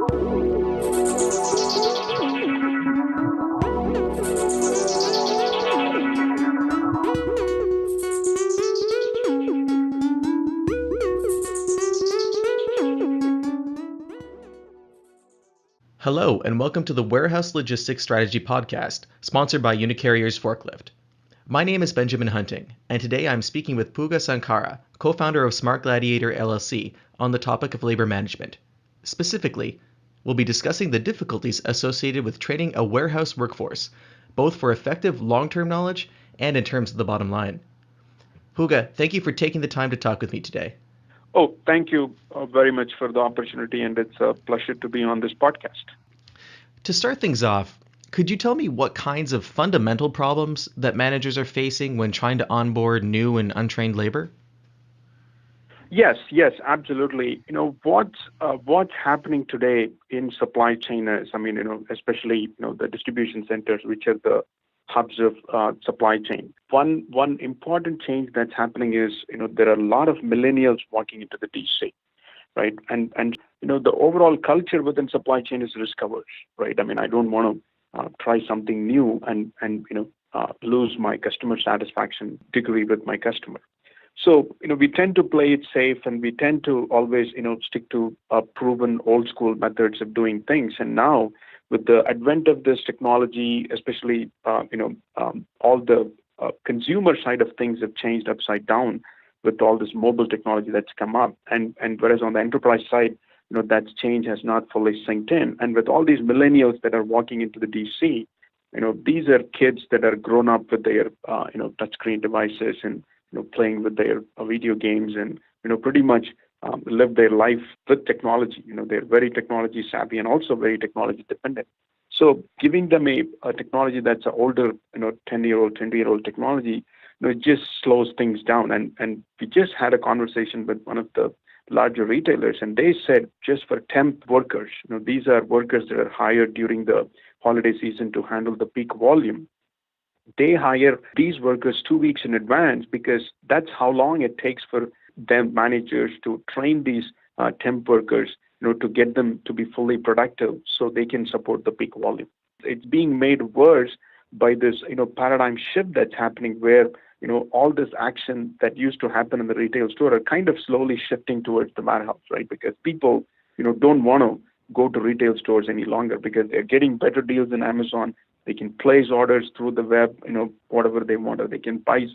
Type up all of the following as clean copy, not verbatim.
Hello, and welcome to the Warehouse Logistics Strategy Podcast, sponsored by Unicarrier's Forklift. My name is Benjamin Hunting, and today I'm speaking with Puga Sankara, co-founder of Smart Gladiator LLC, on the topic of labor management. Specifically, we'll be discussing the difficulties associated with training a warehouse workforce, both for effective long-term knowledge and in terms of the bottom line. Puga, thank you for taking the time to talk with me today. Oh, thank you very much for the opportunity, and it's a pleasure to be on this podcast. To start things off, could you tell me what kinds of fundamental problems that managers are facing when trying to onboard new and untrained labor? Yes, absolutely. What's happening today in supply chain is, especially the distribution centers, which are the hubs of supply chain. One important change that's happening is, there are a lot of millennials walking into the DC, right? And the overall culture within supply chain is risk averse, right? I don't want to try something new and lose my customer satisfaction degree with my customer. So, we tend to play it safe, and we tend to always, stick to proven old school methods of doing things. And now, with the advent of this technology, especially, all the consumer side of things have changed upside down with all this mobile technology that's come up. And whereas on the enterprise side, that change has not fully synced in. And with all these millennials that are walking into the DC, these are kids that are grown up with their, touchscreen devices and, playing with their video games and, pretty much live their life with technology. They're very technology savvy and also very technology dependent. So giving them a technology that's an older, 10-year-old, 20-year-old technology, it just slows things down. And we just had a conversation with one of the larger retailers, and they said just for temp workers, these are workers that are hired during the holiday season to handle the peak volume. They hire these workers 2 weeks in advance because that's how long it takes for them managers to train these temp workers, to get them to be fully productive so they can support the peak volume. It's being made worse by this, paradigm shift that's happening where, all this action that used to happen in the retail store are kind of slowly shifting towards the warehouse, right? Because people, don't want to go to retail stores any longer because they're getting better deals in Amazon. They can place orders through the web, whatever they want, or they can buy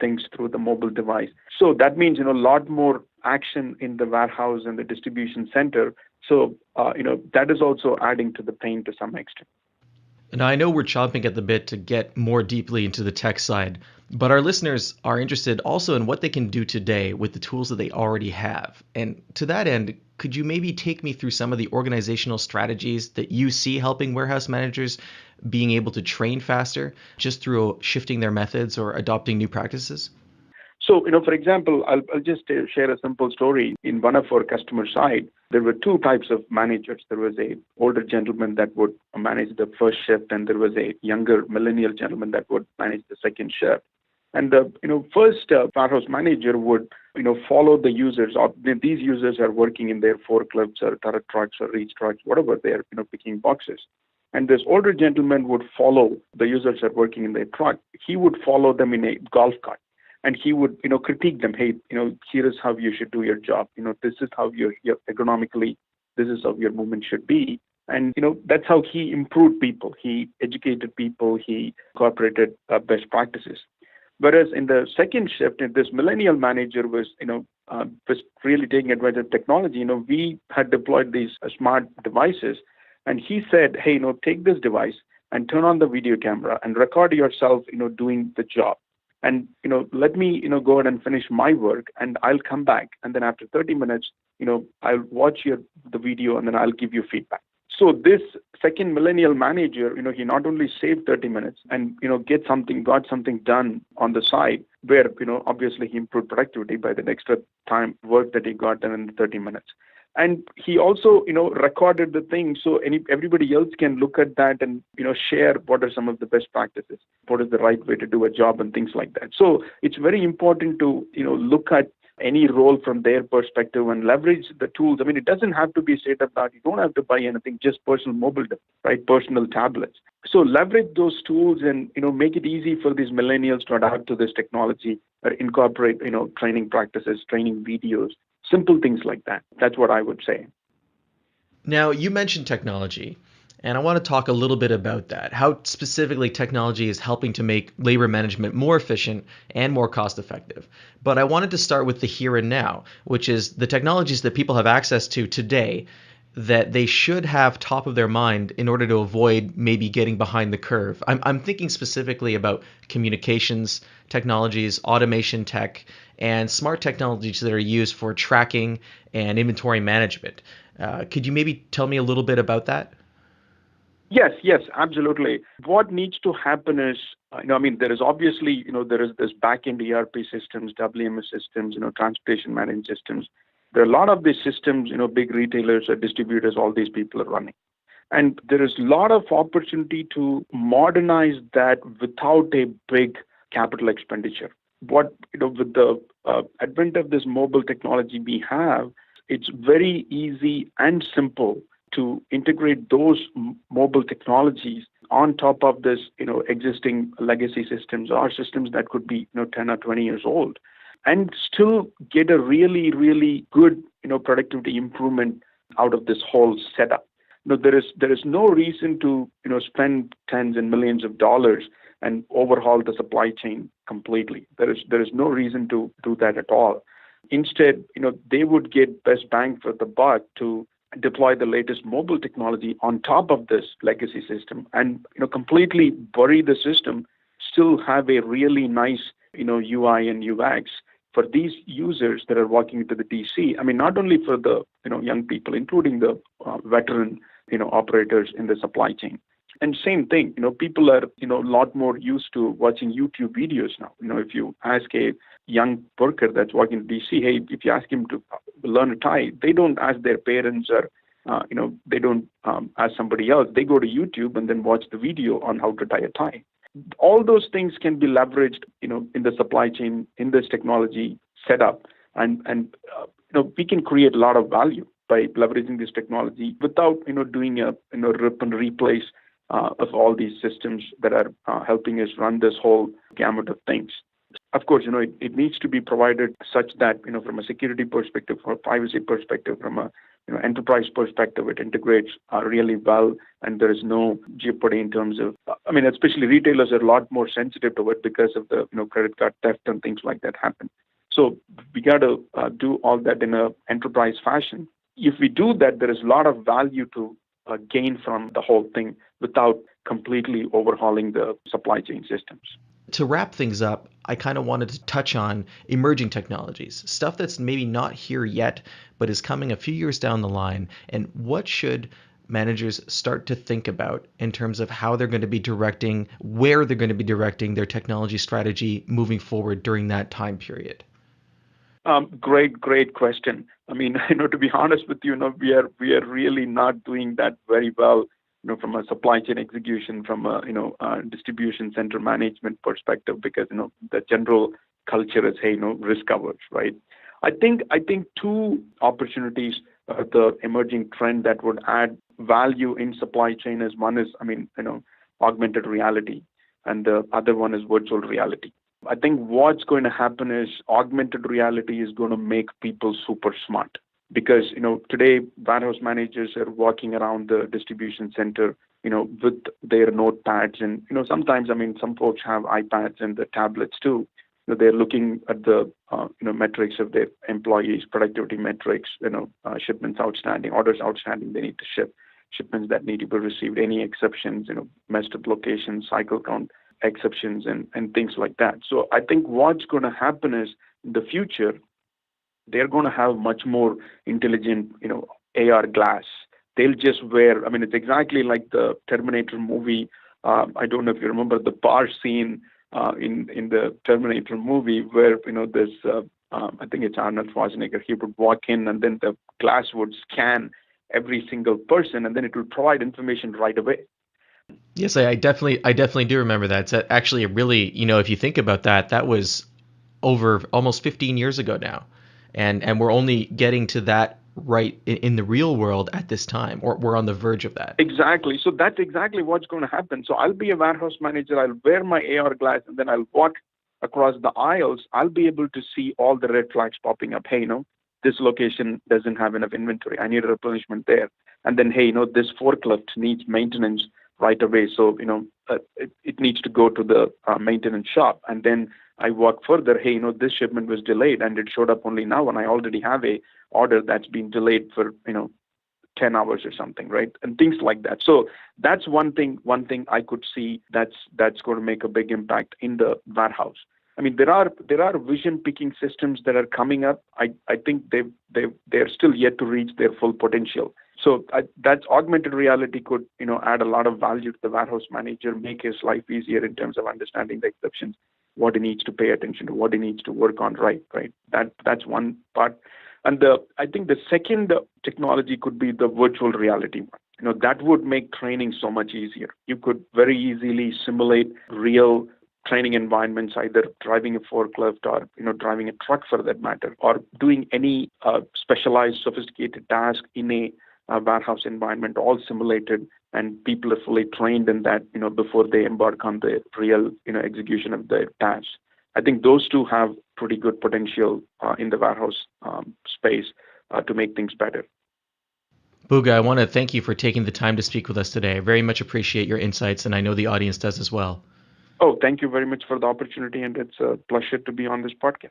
things through the mobile device. So that means, a lot more action in the warehouse and the distribution center. So, that is also adding to the pain to some extent. And I know we're chomping at the bit to get more deeply into the tech side, but our listeners are interested also in what they can do today with the tools that they already have. And to that end, could you maybe take me through some of the organizational strategies that you see helping warehouse managers being able to train faster just through shifting their methods or adopting new practices? So, for example, I'll just share a simple story. In one of our customer side, there were two types of managers. There was a older gentleman that would manage the first shift, and there was a younger millennial gentleman that would manage the second shift. And the first warehouse manager would follow the users. These users are working in their forklifts or turret trucks or reach trucks, whatever they're picking boxes. And this older gentleman would follow the users are working in their truck. He would follow them in a golf cart. And he would, critique them. Hey, here is how you should do your job. This is how you're ergonomically, this is how your movement should be. And, that's how he improved people. He educated people. He incorporated best practices. Whereas in the second shift, this millennial manager was really taking advantage of technology. We had deployed these smart devices, and he said, hey, take this device and turn on the video camera and record yourself, doing the job. And, let me, go ahead and finish my work, and I'll come back. And then after 30 minutes, I'll watch the video, and then I'll give you feedback. So this second millennial manager, he not only saved 30 minutes and, got something done on the side where, obviously he improved productivity by the extra time work that he got done in the 30 minutes. And he also, recorded the thing so everybody else can look at that and, share what are some of the best practices, what is the right way to do a job and things like that. So it's very important to, look at any role from their perspective and leverage the tools. I mean, it doesn't have to be state of the art. You don't have to buy anything, just personal mobile, right? Personal tablets. So leverage those tools and, make it easy for these millennials to adapt to this technology or incorporate, training practices, training videos, simple things like that. That's what I would say. Now, you mentioned technology, and I want to talk a little bit about that. How specifically technology is helping to make labor management more efficient and more cost effective. But I wanted to start with the here and now, which is the technologies that people have access to today that they should have top of their mind in order to avoid maybe getting behind the curve. I'm thinking specifically about communications technologies, automation tech, and smart technologies that are used for tracking and inventory management. Could you maybe tell me a little bit about that? Yes, absolutely. What needs to happen is, there is obviously, there is this back-end ERP systems, WMS systems, transportation management systems. There are a lot of these systems, big retailers or distributors, all these people are running. And there is a lot of opportunity to modernize that without a big capital expenditure. With the advent of this mobile technology we have, it's very easy and simple to integrate those mobile technologies on top of this, existing legacy systems or systems that could be, 10 or 20 years old, and still get a really, really good, productivity improvement out of this whole setup. There is no reason to, spend tens and millions of dollars and overhaul the supply chain completely. There is no reason to do that at all. Instead, they would get best bang for the buck to deploy the latest mobile technology on top of this legacy system and, completely bury the system, still have a really nice, UI and UX for these users that are walking into the DC. I mean, not only for the, young people, including the veteran, operators in the supply chain. And same thing, people are, a lot more used to watching YouTube videos now. If you ask a young worker that's walking to DC, hey, if you ask him to learn a tie, they don't ask their parents or, they don't ask somebody else. They go to YouTube and then watch the video on how to tie a tie. All those things can be leveraged, in the supply chain, in this technology setup, and we can create a lot of value by leveraging this technology without, doing a, rip and replace of all these systems that are helping us run this whole gamut of things. Of course, it needs to be provided such that, from a security perspective, from a privacy perspective, from a enterprise perspective, it integrates really well, and there is no jeopardy in terms of, especially retailers are a lot more sensitive to it because of the, credit card theft and things like that happen. So we got to do all that in an enterprise fashion. If we do that, there is a lot of value to gain from the whole thing without completely overhauling the supply chain systems. To wrap things up, I kind of wanted to touch on emerging technologies, stuff that's maybe not here yet, but is coming a few years down the line. And what should managers start to think about in terms of how they're going to be directing, where they're going to be directing their technology strategy moving forward during that time period? Great question. To be honest with you, we are really not doing that very well, from a supply chain execution, from a, distribution center management perspective, because, the general culture is, hey, risk averse, right? I think two opportunities, the emerging trend that would add value in supply chain is one is, augmented reality, and the other one is virtual reality. I think what's going to happen is augmented reality is going to make people super smart because, today warehouse managers are walking around the distribution center, with their notepads and, sometimes, some folks have iPads and the tablets too. They're looking at the, metrics of their employees, productivity metrics, shipments outstanding, orders outstanding, they need to ship, shipments that need to be received, any exceptions, messed up locations, cycle count exceptions and things like that. So I think what's going to happen is in the future, they're going to have much more intelligent, AR glass. They'll just wear, it's exactly like the Terminator movie. I don't know if you remember the bar scene in the Terminator movie where, this, I think it's Arnold Schwarzenegger, he would walk in and then the glass would scan every single person and then it will provide information right away. Yes, I definitely do remember that. It's actually a really, if you think about that, that was over almost 15 years ago now. and we're only getting to that right in the real world at this time, or we're on the verge of that. Exactly. So that's exactly what's going to happen. So I'll be a warehouse manager. I'll wear my AR glass and then I'll walk across the aisles. I'll be able to see all the red flags popping up. Hey, this location doesn't have enough inventory. I need a replenishment there. And then, hey, this forklift needs maintenance right away. So, it needs to go to the maintenance shop. And then I walk further. Hey, this shipment was delayed and it showed up only now. And I already have a order that's been delayed for, 10 hours or something, right? And things like that. So that's one thing I could see that's going to make a big impact in the warehouse. I mean, there are vision picking systems that are coming up. I think they're still yet to reach their full potential. So that's augmented reality could add a lot of value to the warehouse manager, make his life easier in terms of understanding the exceptions, what he needs to pay attention to, what he needs to work on, right? That's one part. And I think the second technology could be the virtual reality one. That would make training so much easier. You could very easily simulate real training environments, either driving a forklift or driving a truck for that matter, or doing any specialized, sophisticated task in a warehouse environment, all simulated, and people are fully trained in that before they embark on the real execution of the task. I think those two have pretty good potential in the warehouse space to make things better. Puga, I want to thank you for taking the time to speak with us today. I very much appreciate your insights, and I know the audience does as well. Oh, thank you very much for the opportunity, and it's a pleasure to be on this podcast.